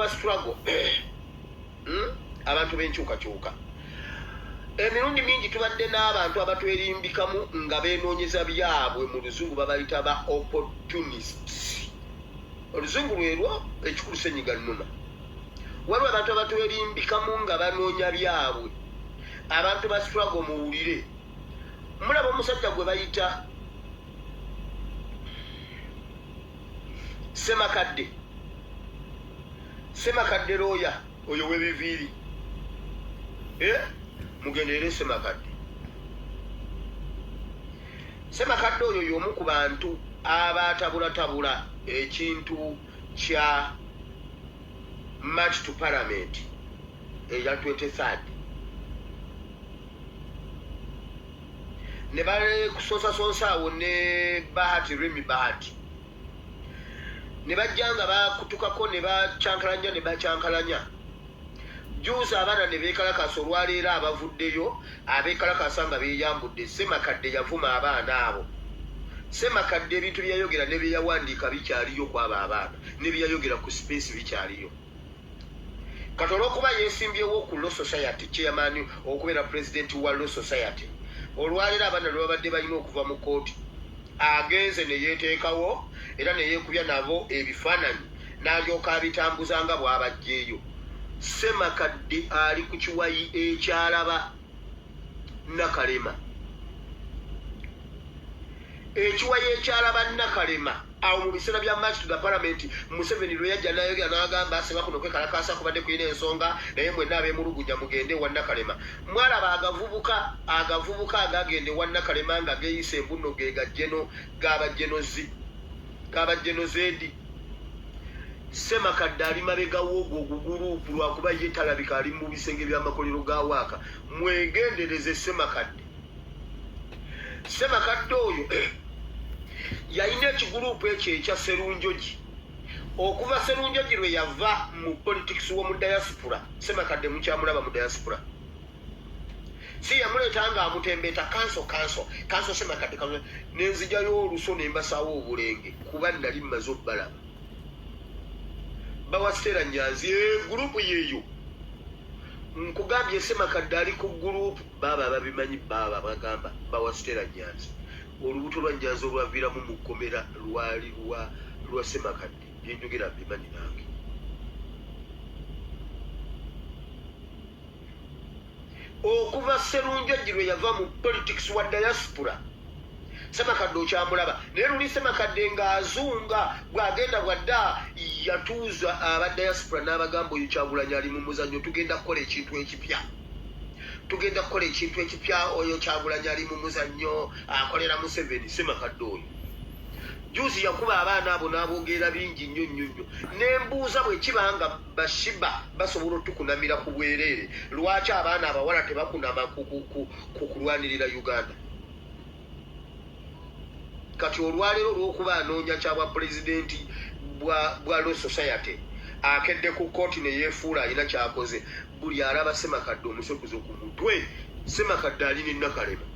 struggle abantu benkyukakyuka emirundi mingi tubadde n'abantu abatwerimbikamu nga beenoonyeza byabwe mu luzungu babayita ba opportunists. Oluzungu lwerwo ekikulu senyiga nnuma. Waliwo abantu abatwerimbikamu nga banoonya byabwe, abantu ba struggle muwulire. Mulaba omusajja gwe bayita Semakadde looya oyo w'ebiviiri. Mugendere Semakadde oyo y'omu ku bantu abatabulatabula ekintu kya March to Parliament eya 23rd. Ne bale kusoosa awo ne Remi Bahati. Ne bajja nga bakutukako ne bacyankalanya. Juuza abaana ne beekalakasa olwaleero abavuddeyo abeekalakasa nga beeyambudde. Semakadde yavuma abaana abo. Semakadde ebintu byayogera ne byeyawandiika bikyaliyo kwaba abaana ne byayogera ku space bikyaliyo. Kati olw'okuba yeesimbyewo ku Law Society chairman okubeera president wa Law Society, olwaleero abaana lwe babadde balina okuva mu kooti agenze ne yeeteekawo era ne yeekubya nabo ebifaananyi n'alyoka abitambuza nga bw'abajjeeyo. Semakadde ali ku kiwayi ekyalaba Nakalema. Ekiwayi ekyalaba Nakalema awo mu biseera bya March to the Parliament, Museveni lwe yajja n'ayogera n'agamba asaba kuno kwekalakaasa kubadde kulina ensonga naye mwenna abeemulugunya mugende wa Nakalema. Mwalaba agavubuka agagende wa Nakalema nga geeyise embuno ge g'abajenozeedi. Semakadde ali mabega w'ogwo guguruupu lwakuba ye talabika ali mu bisenge by'amakolero ga Waaka. Mwegendereze Semakadde. Semakadde oyo yalina ekiguruupu ekyo ekya Serunjogi. Okuva Serunjogi lwe yava mu politics w'omu diaspora, Semakadde mukyamulaba mu diaspora. Si yamuleeta nga amutembeeta kanso Semakadde nenzijjayo oluso ne mbasaawo obulenge kuba nali mmaze obbalaba. Bawastera Nyanzi gurupu yeeyo. Nkugambye Semakadde ali ku gurupu baba ababimanyi baba bagamba Bawastera Nyanzi. Olubuto lwa Nyanzi olwaviiramu mu kkomera lwali lwa Semakadde. Yenjogera bimanyi nange. Okuva Serunjogi lwe yava mu politics wa diaspora, Semakadde okyamulaba. Naye luli Semakadde ng'azunga bw'agenda bwadda yatuuza aba diaspora n'abagamba oyo Kyagulanyi ali mu muzannyo, tugenda kukola ekintu ekipya, oyo Kyagulanyi ali mu muzannyo akolera Museveni. Semakadde oyo juuzi yakuba abaana abo n'aboogera bingi nnyo. Nembuuza bwe kibanga bashiba basobola otukunamira ku bwereere, lwaki abaana abawala tebakunama ku kulwanirira Uganda? Kati olwaleero olw'okuba anoonya kyabwa pulezidenti bwa Law Society akedde ku kooti ne yeefuula alina kyakoze, buli alaba Semakadde omusekuzo ku mutwe. Semakadde ali ne Nakalema.